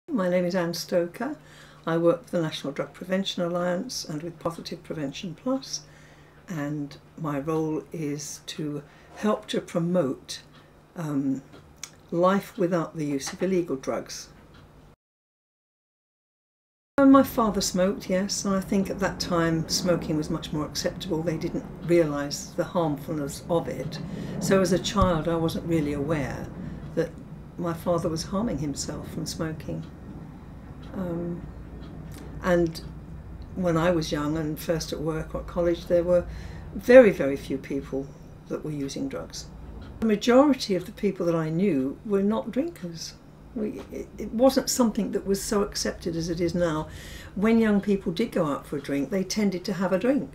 My name is Stoker. I work for the National Drug Prevention Alliance and with Positive Prevention Plus, and my role is to help to promote life without the use of illegal drugs. My father smoked, yes, and I think at that time smoking was much more acceptable. They didn't realise the harmfulness of it. So as a child I wasn't really aware that my father was harming himself from smoking. And when I was young and first at work or at college, there were very, very few people that were using drugs. The majority of the people that I knew were not drinkers. It wasn't something that was so accepted as it is now. When young people did go out for a drink, they tended to have a drink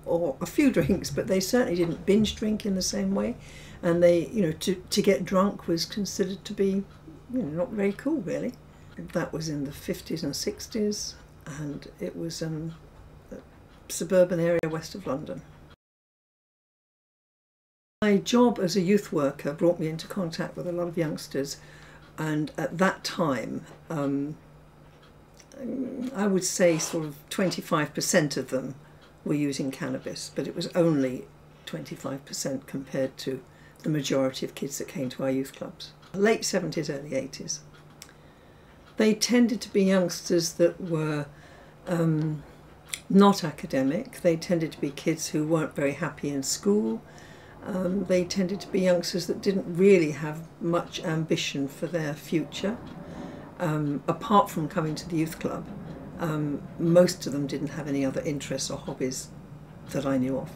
or a few drinks, but they certainly didn't binge drink in the same way. And they, to get drunk was considered to be, not very cool, really. That was in the 50s and 60s, and it was a suburban area west of London. My job as a youth worker brought me into contact with a lot of youngsters, and at that time I would say sort of 25% of them were using cannabis, but it was only 25% compared to the majority of kids that came to our youth clubs. Late 70s, early 80s. They tended to be youngsters that were not academic. They tended to be kids who weren't very happy in school. They tended to be youngsters that didn't really have much ambition for their future. Apart from coming to the youth club, most of them didn't have any other interests or hobbies that I knew of.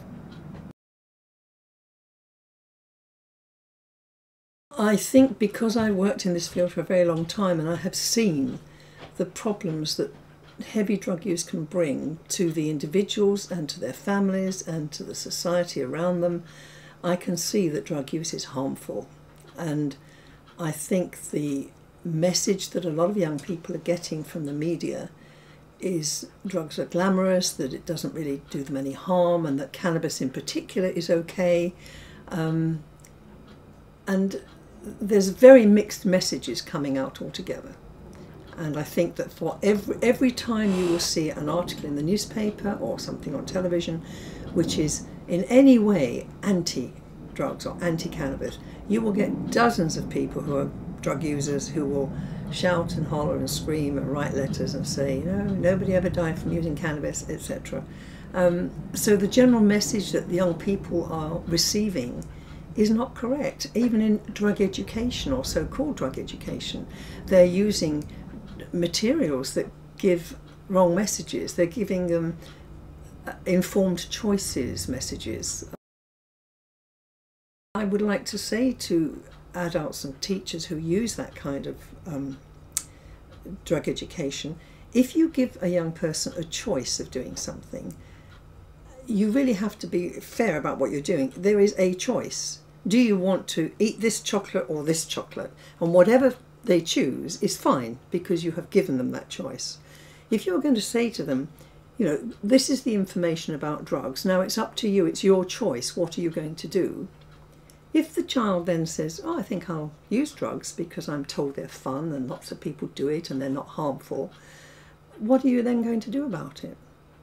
I think because I worked in this field for a very long time and I have seen the problems that heavy drug use can bring to the individuals and to their families and to the society around them, I can see that drug use is harmful. And I think the message that a lot of young people are getting from the media is drugs are glamorous, that it doesn't really do them any harm, and that cannabis in particular is okay. And there's very mixed messages coming out altogether. And I think that for every time you will see an article in the newspaper or something on television which is in any way anti-drugs or anti-cannabis, you will get dozens of people who are drug users who will shout and holler and scream and write letters and say, nobody ever died from using cannabis, etc. So the general message that the young people are receiving is not correct. Even in drug education or so-called drug education, they're using materials that give wrong messages. They're giving them informed choices messages. I would like to say to adults and teachers who use that kind of drug education, if you give a young person a choice of doing something, you really have to be fair about what you're doing. There is a choice. Do you want to eat this chocolate or this chocolate? And whatever they choose is fine because you have given them that choice. If you're going to say to them, this is the information about drugs, now it's up to you, it's your choice, what are you going to do? If the child then says, I think I'll use drugs because I'm told they're fun and lots of people do it and they're not harmful, what are you then going to do about it?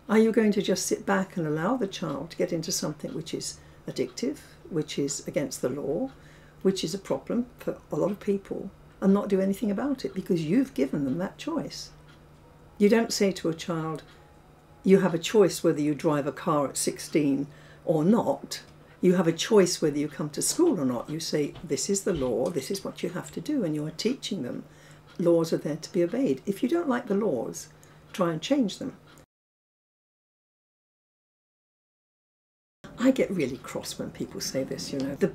Are you going to just sit back and allow the child to get into something which is addictive, which is against the law, which is a problem for a lot of people, and not do anything about it because you've given them that choice? You don't say to a child, you have a choice whether you drive a car at 16 or not. You have a choice whether you come to school or not. You say, this is the law, this is what you have to do, and you are teaching them. Laws are there to be obeyed. If you don't like the laws, try and change them. I get really cross when people say this, The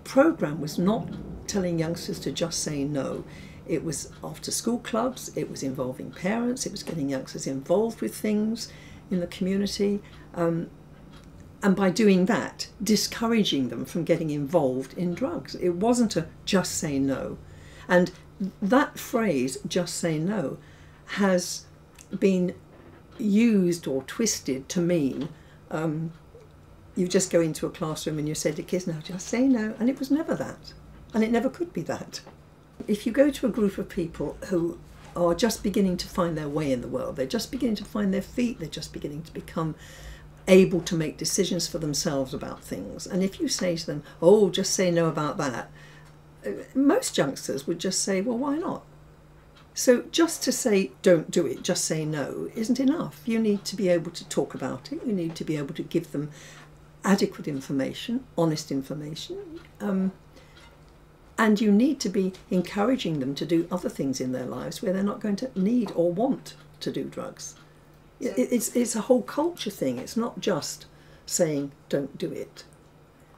programme was not telling youngsters to just say no. It was after school clubs, it was involving parents, it was getting youngsters involved with things in the community. And by doing that, discouraging them from getting involved in drugs. It wasn't a just say no. And that phrase, just say no, has been used or twisted to mean you just go into a classroom and you say to kids, no, just say no. And it was never that. And it never could be that. If you go to a group of people who are just beginning to find their way in the world. They're just beginning to find their feet. They're just beginning to become able to make decisions for themselves about things. And if you say to them, oh, just say no about that, most youngsters would just say, well, why not? So just to say don't do it, just say no, isn't enough. You need to be able to talk about it. You need to be able to give them adequate information, honest information, and you need to be encouraging them to do other things in their lives where they're not going to need or want to do drugs. It's a whole culture thing. It's not just saying don't do it.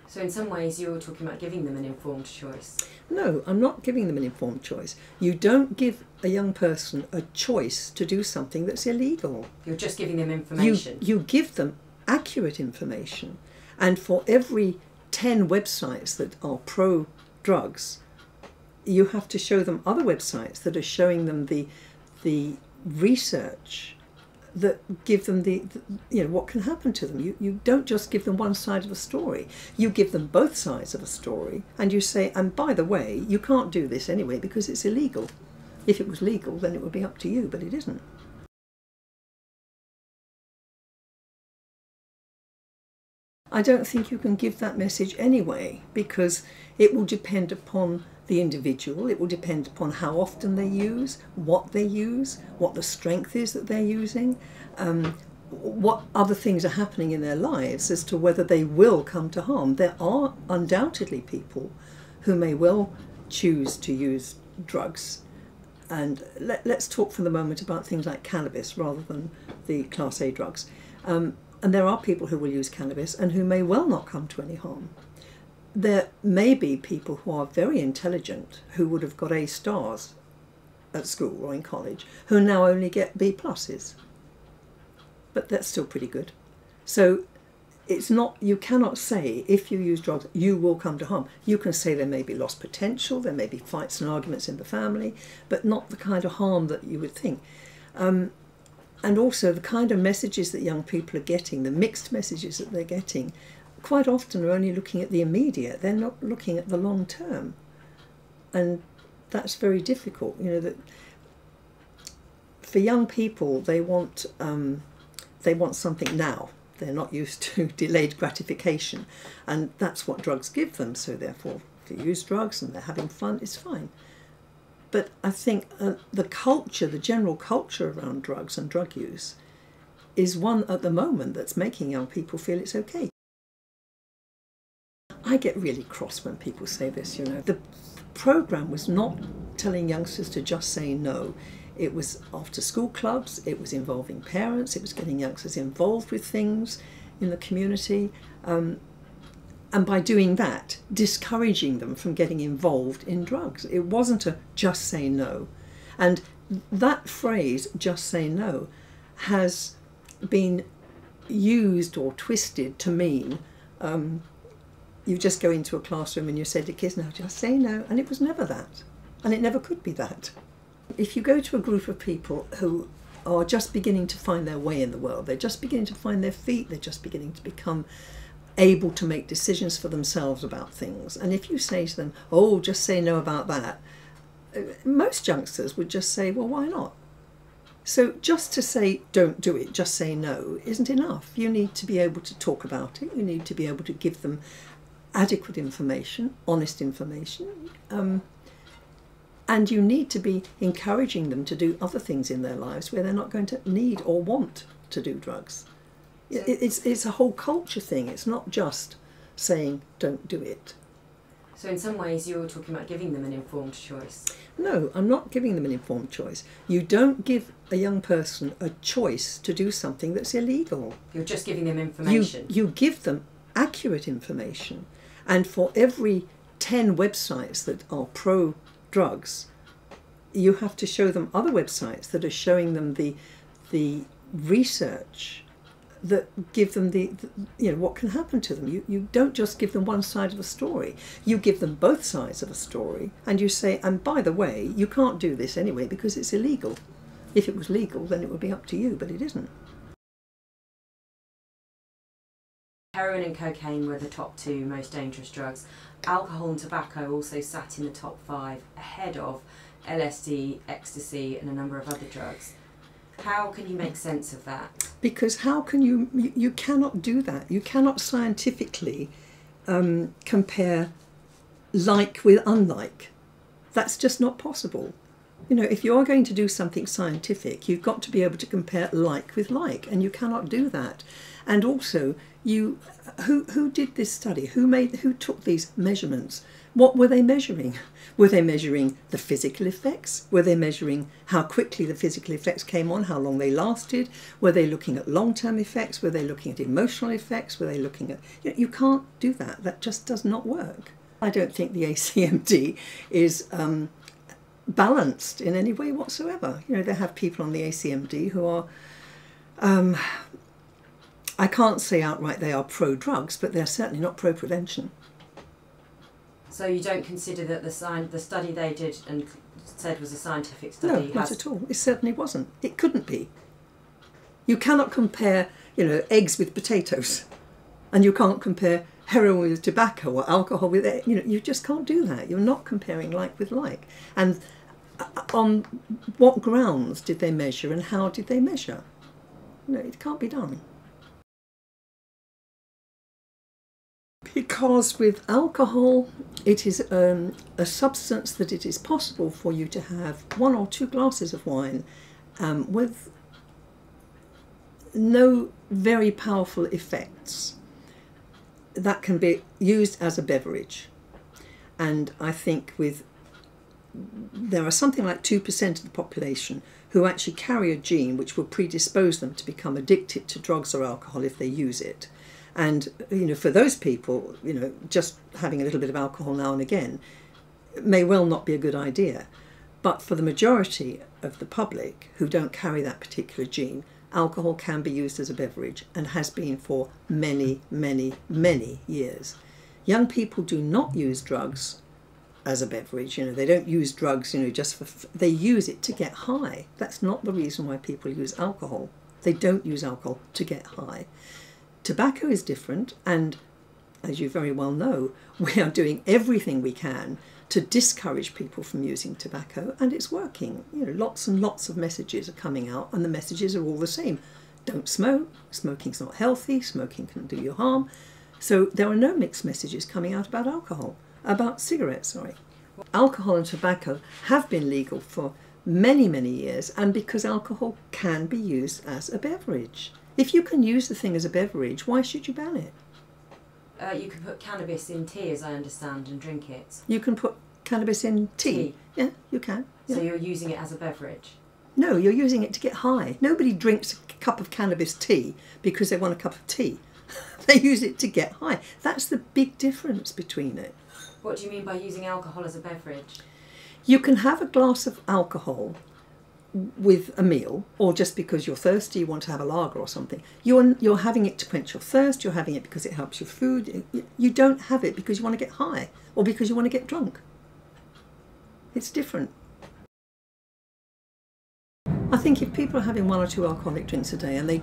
So in some ways you're talking about giving them an informed choice. No, I'm not giving them an informed choice. You don't give a young person a choice to do something that's illegal. You're just giving them information. You give them accurate information. And for every 10 websites that are pro-drugs, you have to show them other websites that are showing them the research that give them what can happen to them. You don't just give them one side of a story. You give them both sides of a story, and you say, and by the way, you can't do this anyway because it's illegal. If it was legal, then it would be up to you, but it isn't. I don't think you can give that message anyway, because it will depend upon the individual. It will depend upon how often they use, what the strength is that they're using, what other things are happening in their lives as to whether they will come to harm. There are undoubtedly people who may well choose to use drugs. And let's talk for the moment about things like cannabis rather than the Class A drugs. And there are people who will use cannabis and who may well not come to any harm. There may be people who are very intelligent, who would have got A stars at school or in college, who now only get B pluses. But that's still pretty good. So it's not, you cannot say if you use drugs, you will come to harm. You can say there may be lost potential, there may be fights and arguments in the family, but not the kind of harm that you would think. And also the kind of messages that young people are getting, the mixed messages that they're getting, quite often are only looking at the immediate. They're not looking at the long term. And that's very difficult. You know, that for young people, they want something now. They're not used to delayed gratification. And that's what drugs give them. So therefore, if they use drugs and they're having fun, it's fine. But I think the culture, the general culture around drugs and drug use is one at the moment that's making young people feel it's okay. I get really cross when people say this, you know. The programme was not telling youngsters to just say no. It was after school clubs, it was involving parents, it was getting youngsters involved with things in the community. And by doing that, discouraging them from getting involved in drugs. It wasn't a just say no. And that phrase, just say no, has been used or twisted to mean you just go into a classroom and you say to kids, no, just say no. And it was never that. And it never could be that. If you go to a group of people who are just beginning to find their way in the world, they're just beginning to find their feet, they're just beginning to become able to make decisions for themselves about things. And if you say to them, oh, just say no about that, most youngsters would just say, well, why not? So just to say don't do it, just say no, isn't enough. You need to be able to talk about it. You need to be able to give them adequate information, honest information, and you need to be encouraging them to do other things in their lives where they're not going to need or want to do drugs. It's a whole culture thing. It's not just saying don't do it. So in some ways you're talking about giving them an informed choice. No, I'm not giving them an informed choice. You don't give a young person a choice to do something that's illegal. You're just giving them information. You give them accurate information. And for every 10 websites that are pro-drugs, you have to show them other websites that are showing them the research that give them what can happen to them. You don't just give them one side of a story. You give them both sides of a story, and you say, and by the way, you can't do this anyway because it's illegal. If it was legal, then it would be up to you, but it isn't. Heroin and cocaine were the top 2 most dangerous drugs. Alcohol and tobacco also sat in the top 5, ahead of LSD, ecstasy, and a number of other drugs. How can you make sense of that? Because how can you cannot do that. You cannot scientifically compare like with unlike. That's just not possible. You know, if you're going to do something scientific, you've got to be able to compare like with like, and you cannot do that. And also, who did this study? Who took these measurements? What were they measuring? Were they measuring the physical effects? Were they measuring how quickly the physical effects came on, how long they lasted? Were they looking at long-term effects? Were they looking at emotional effects? Were they looking at... You can't do that. That just does not work. I don't think the ACMD is balanced in any way whatsoever. You know, they have people on the ACMD who are... I can't say outright they are pro-drugs, but they're certainly not pro-prevention. So you don't consider that the study they did and said was a scientific study? No, not at all. It certainly wasn't. It couldn't be. You cannot compare, you know, eggs with potatoes, and you can't compare heroin with tobacco or alcohol with, you know, you just can't do that. You're not comparing like with like. And on what grounds did they measure and how did they measure? No, it can't be done. Because with alcohol, it is a substance that it is possible for you to have 1 or 2 glasses of wine with no very powerful effects that can be used as a beverage. And I think there are something like 2% of the population who actually carry a gene which will predispose them to become addicted to drugs or alcohol if they use it. And, you know, for those people, you know, just having a little bit of alcohol now and again may well not be a good idea. But for the majority of the public who don't carry that particular gene, alcohol can be used as a beverage and has been for many, many, many years. Young people do not use drugs as a beverage. You know, they don't use drugs, you know, just for... They use it to get high. That's not the reason why people use alcohol. They don't use alcohol to get high. Tobacco is different, and as you very well know, we are doing everything we can to discourage people from using tobacco, and it's working. You know, lots and lots of messages are coming out, and the messages are all the same. Don't smoke, smoking's not healthy, smoking can do you harm. So there are no mixed messages coming out about cigarettes, sorry. Alcohol and tobacco have been legal for many, many years, and because alcohol can be used as a beverage. If you can use the thing as a beverage, why should you ban it? You can put cannabis in tea, as I understand, and drink it. You can put cannabis in tea? Yeah, you can. Yeah. So you're using it as a beverage? No, you're using it to get high. Nobody drinks a cup of cannabis tea because they want a cup of tea. They use it to get high. That's the big difference between it. What do you mean by using alcohol as a beverage? You can have a glass of alcohol with a meal, or just because you're thirsty, you want to have a lager or something. You're having it to quench your thirst, you're having it because it helps your food. You don't have it because you want to get high or because you want to get drunk. It's different. I think if people are having 1 or 2 alcoholic drinks a day and they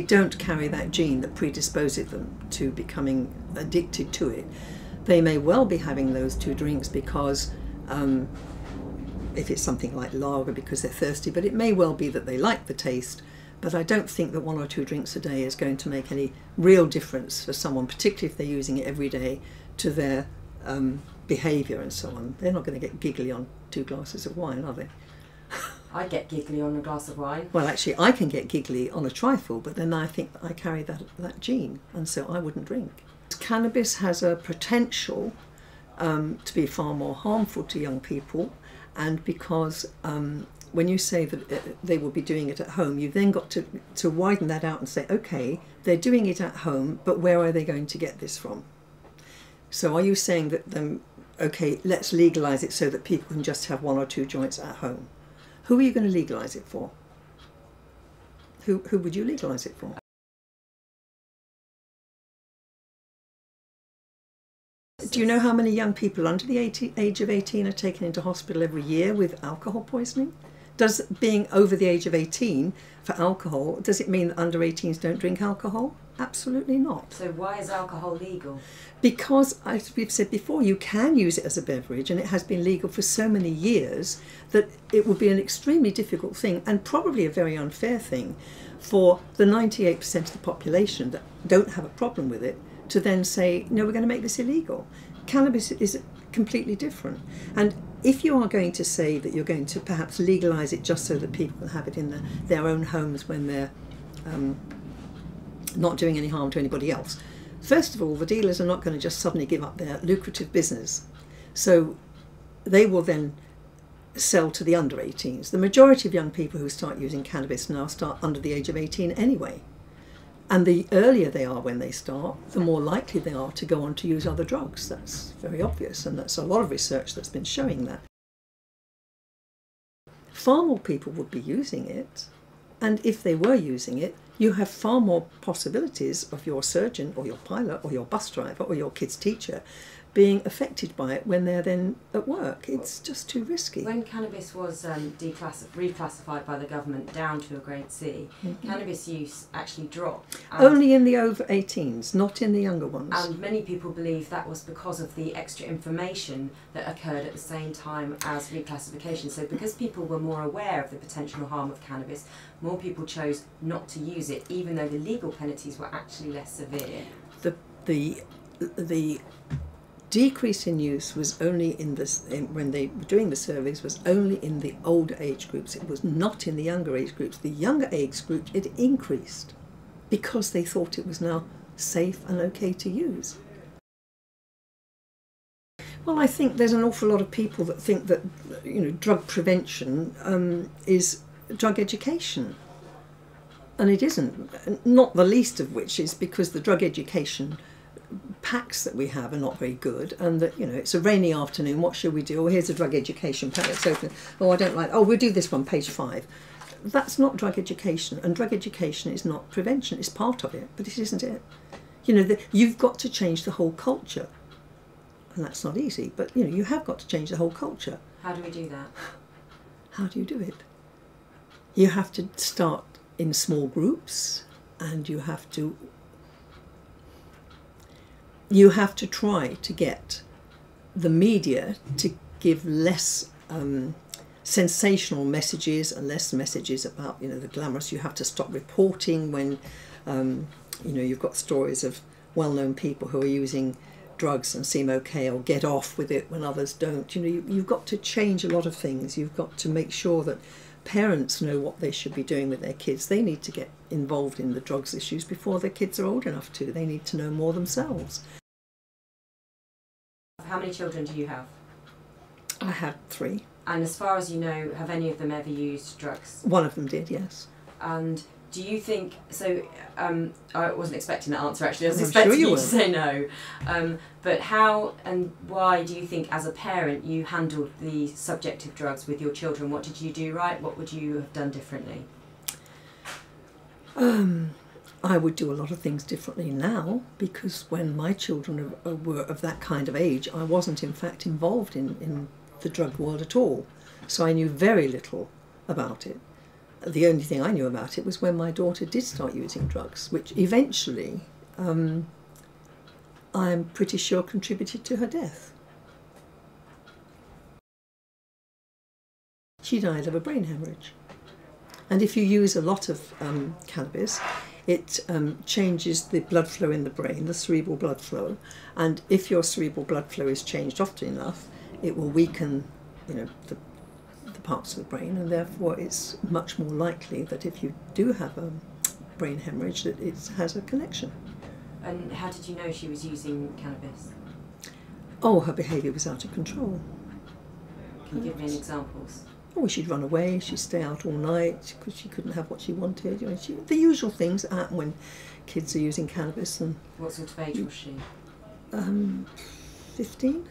don't carry that gene that predisposes them to becoming addicted to it, they may well be having those 2 drinks because if it's something like lager because they're thirsty, but it may well be that they like the taste. But I don't think that 1 or 2 drinks a day is going to make any real difference for someone, particularly if they're using it every day, to their behaviour and so on. They're not going to get giggly on 2 glasses of wine, are they? I get giggly on a glass of wine. Well, actually, I can get giggly on a trifle, but then I think I carry that gene, and so I wouldn't drink. Cannabis has a potential to be far more harmful to young people. And because when you say that they will be doing it at home, you've then got to widen that out and say, okay, they're doing it at home, but where are they going to get this from? So are you saying that okay, let's legalise it so that people can just have 1 or 2 joints at home? Who are you going to legalise it for? Who would you legalise it for? Do you know how many young people under the age of 18 are taken into hospital every year with alcohol poisoning? Does being over the age of 18 for alcohol, does it mean that under 18s don't drink alcohol? Absolutely not. So why is alcohol legal? Because, as we've said before, you can use it as a beverage, and it has been legal for so many years that it would be an extremely difficult thing, and probably a very unfair thing, for the 98% of the population that don't have a problem with it to then say, no, we're going to make this illegal. Cannabis is completely different. And if you are going to say that you're going to perhaps legalise it just so that people can have it in their own homes when they're not doing any harm to anybody else, first of all, the dealers are not going to just suddenly give up their lucrative business. So they will then sell to the under 18s. The majority of young people who start using cannabis now start under the age of 18 anyway. And the earlier they are when they start, the more likely they are to go on to use other drugs. That's very obvious, and that's a lot of research that's been showing that. Far more people would be using it, and if they were using it, you have far more possibilities of your surgeon or your pilot or your bus driver or your kid's teacher being affected by it when they're then at work. It's just too risky. When cannabis was reclassified by the government down to a grade C, cannabis use actually dropped. Only in the over 18s, not in the younger ones. And many people believe that was because of the extra information that occurred at the same time as reclassification. So because people were more aware of the potential harm of cannabis, more people chose not to use it, even though the legal penalties were actually less severe. The decrease in use was only when they were doing the surveys, was only in the older age groups. It was not in the younger age groups. The younger age groups, it increased because they thought it was now safe and okay to use. Well, I think there's an awful lot of people that think that, you know, drug prevention is drug education, and it isn't. Not the least of which is because the drug education packs that we have are not very good, and that, you know, it's a rainy afternoon, what should we do? Oh, here's a drug education pack, let's open. Oh, I don't like, oh, we'll do this one, page 5. That's not drug education, and drug education is not prevention. It's part of it, but it isn't it. You know, you've got to change the whole culture, and that's not easy, but, you know, you have got to change the whole culture. How do we do that? How do you do it? You have to start in small groups, and you have to try to get the media to give less sensational messages and less messages about, you know, the glamorous. You have to stop reporting when, you know, you've got stories of well-known people who are using drugs and seem okay or get off with it when others don't. You know, you've got to change a lot of things. You've got to make sure that parents know what they should be doing with their kids. They need to get involved in the drugs issues before their kids are old enough to. They need to know more themselves. How many children do you have? I have 3. And as far as you know, have any of them ever used drugs? One of them did, yes. And do you think, so I wasn't expecting that answer actually, I was I'm expecting sure you you were. to say no. But how and why do you think as a parent you handled the subject of drugs with your children? What did you do right? What would you have done differently? I would do a lot of things differently now, because when my children were of that kind of age, I wasn't in fact involved in the drug world at all. So I knew very little about it. The only thing I knew about it was when my daughter did start using drugs, which eventually, I'm pretty sure, contributed to her death. She died of a brain hemorrhage. And if you use a lot of cannabis, it changes the blood flow in the brain, the cerebral blood flow. And if your cerebral blood flow is changed often enough, it will weaken, you know, the parts of the brain, and therefore it's much more likely that if you do have a brain hemorrhage that it has a connection. And how did you know she was using cannabis? Oh, her behaviour was out of control. Can you give me any examples? Oh, she'd run away, she'd stay out all night because she couldn't have what she wanted. You know, the usual things that happen when kids are using cannabis. And what sort of age was she? 15.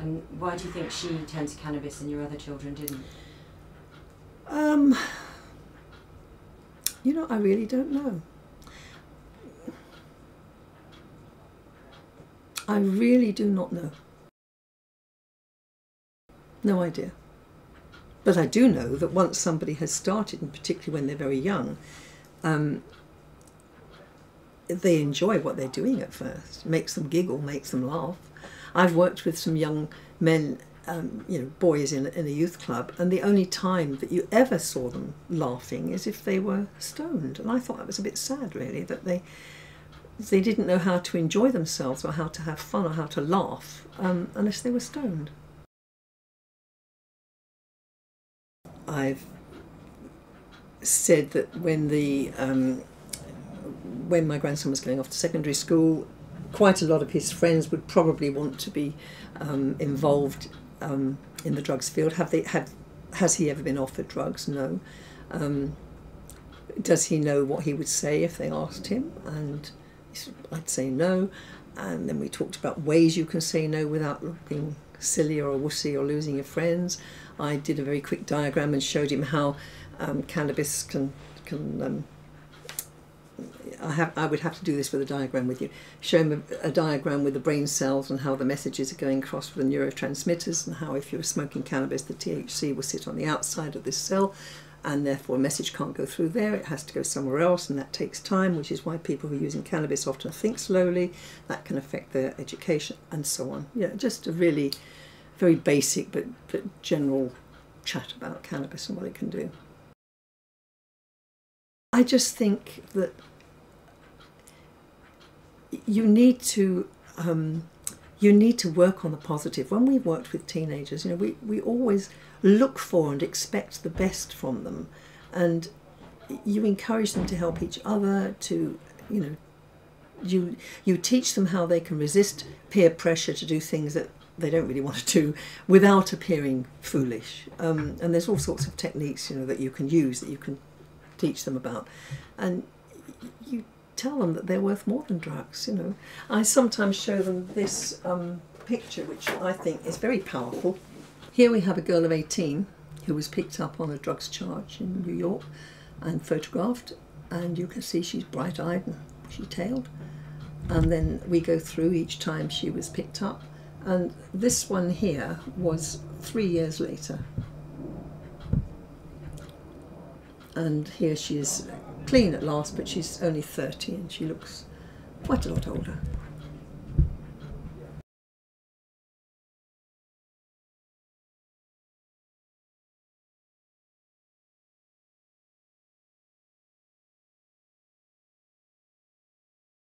And why do you think she turned to cannabis and your other children didn't? You know, I really don't know. I really do not know. No idea. But I do know that once somebody has started, and particularly when they're very young, they enjoy what they're doing at first. It makes them giggle, makes them laugh. I've worked with some young men, boys in a youth club, and the only time that you ever saw them laughing is if they were stoned. And I thought that was a bit sad, really, that they didn't know how to enjoy themselves or how to have fun or how to laugh unless they were stoned. I've said that when my grandson was going off to secondary school, quite a lot of his friends would probably want to be involved in the drugs field. Has he ever been offered drugs? No. Does he know what he would say if they asked him? And I'd say no. And then we talked about ways you can say no without looking silly or a wussy or losing your friends. I did a very quick diagram and showed him how cannabis can I would have to do this with a diagram with you. Show him a diagram with the brain cells and how the messages are going across with the neurotransmitters, and how if you're smoking cannabis, the THC will sit on the outside of this cell, and therefore a message can't go through there, it has to go somewhere else, and that takes time, which is why people who are using cannabis often think slowly. That can affect their education, and so on. Yeah, just a really very basic but general chat about cannabis and what it can do. I just think that you need to work on the positive. When we've worked with teenagers, we always look for and expect the best from them, and you encourage them to help each other. You teach them how they can resist peer pressure to do things that they don't really want to do without appearing foolish. And there's all sorts of techniques, that you can use, that you can teach them about, and you tell them that they're worth more than drugs. I sometimes show them this picture, which I think is very powerful. Here we have a girl of 18 who was picked up on a drugs charge in New York and photographed, and you can see she's bright-eyed and bushy-tailed, and then we go through each time she was picked up, and this one here was 3 years later. And here she is clean at last, but she's only 30 and she looks quite a lot older.